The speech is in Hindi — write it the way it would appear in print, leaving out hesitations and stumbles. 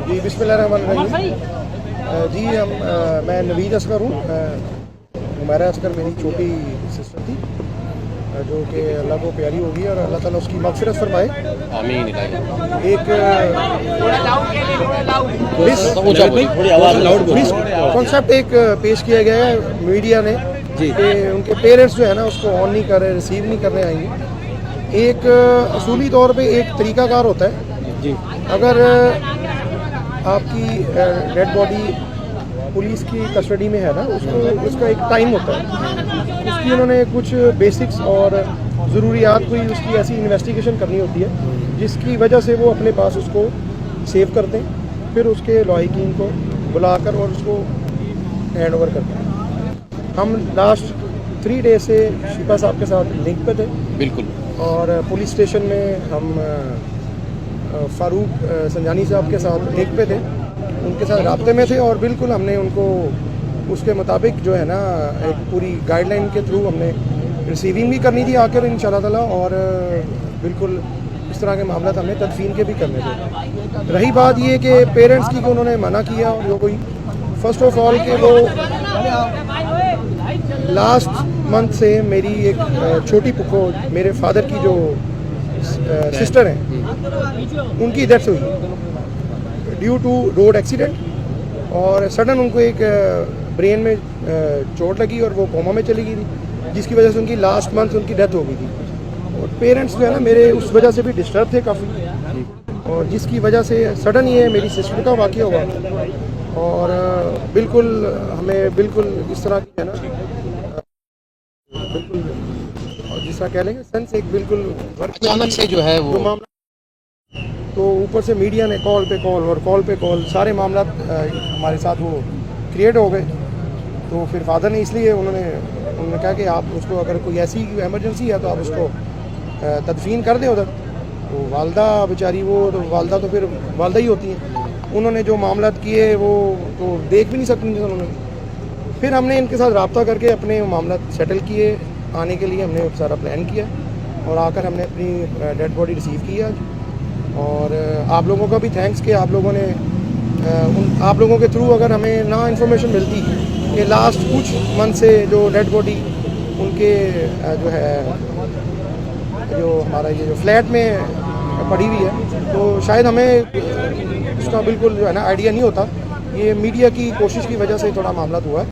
जी बिस्मिल्लाहिर्रहमानिर्रहीम। जी मैं नवीद असगर हूँ। उमैरा असगर मेरी छोटी सिस्टर थी जो कि अल्लाह को प्यारी होगी और अल्लाह ताला उसकी मग़फ़िरत फरमाए। आमीन। एक कॉन्सेप्ट एक पेश किया गया है मीडिया ने जी कि उनके पेरेंट्स जो है ना उसको ऑन नहीं कर रहे, रिसीव नहीं करने आएंगे। एक असूली तौर पे एक तरीक़ाकार होता है जी। अगर आपकी डेड बॉडी पुलिस की कस्टडी में है ना, उसको उसका एक टाइम होता है, उसकी उन्होंने कुछ बेसिक्स और ज़रूरियात कोई उसकी ऐसी इन्वेस्टिगेशन करनी होती है जिसकी वजह से वो अपने पास उसको सेव करते हैं, फिर उसके लॉहिकीन को बुलाकर और उसको हैंड ओवर करते हैं। हम लास्ट 3 डे से शिपा साहब के साथ लिंक पे थे बिल्कुल, और पुलिस स्टेशन में हम फ़ारूक संजानी साहब के साथ लिंक पे थे, उनके साथ राब्ते में थे और बिल्कुल हमने उनको उसके मुताबिक जो है ना एक पूरी गाइडलाइन के थ्रू हमने रिसीविंग भी करनी थी आखिर इंशाल्लाह ताला, और बिल्कुल इस तरह के मामला हमें तदफीन के भी करने थे। रही बात ये कि पेरेंट्स की उन्होंने मना किया, और जो कोई फ़र्स्ट ऑफ ऑल के वो लास्ट मंथ से मेरी एक छोटी पुप्पो मेरे फादर की जो सिस्टर हैं उनकी डेथ हुई ड्यू टू रोड एक्सीडेंट, और सडन उनको एक ब्रेन में चोट लगी और वो कोमा में चली गई थी, जिसकी वजह से उनकी लास्ट मंथ उनकी डेथ हो गई थी। और पेरेंट्स जो है ना मेरे उस वजह से भी डिस्टर्ब थे काफ़ी, और जिसकी वजह से सडन ये मेरी सिस्टर का वाक़या हुआ, और बिल्कुल हमें बिल्कुल इस तरह की है ना बिल्कुल जिस तरह कह लेंगे सेंस एक बिल्कुल अचानक से जो है वो मामला, तो ऊपर से मीडिया ने कॉल पे कॉल और कॉल पे कॉल सारे मामला हमारे साथ वो क्रिएट हो गए। तो फिर फादर ने इसलिए उन्होंने कहा कि आप उसको अगर कोई ऐसी इमरजेंसी है तो आप उसको तदफीन कर दें उधर। तो वालदा बेचारी वो तो वालदा तो फिर वालदा ही होती हैं, उन्होंने जो मामला किए वो तो देख भी नहीं सकती उन्होंने। फिर हमने इनके साथ रब्ता करके अपने मामला सेटल किए, आने के लिए हमने सारा प्लान किया और आकर हमने अपनी डेड बॉडी रिसीव की आज। और आप लोगों का भी थैंक्स कि आप लोगों ने आप लोगों के थ्रू अगर हमें ना इन्फॉर्मेशन मिलती कि लास्ट कुछ मंथ से जो डेड बॉडी उनके जो है जो हमारा ये जो फ्लैट में पड़ी हुई है, तो शायद हमें उसका बिल्कुल जो है ना आइडिया नहीं होता। ये मीडिया की कोशिश की वजह से थोड़ा मामला हुआ है।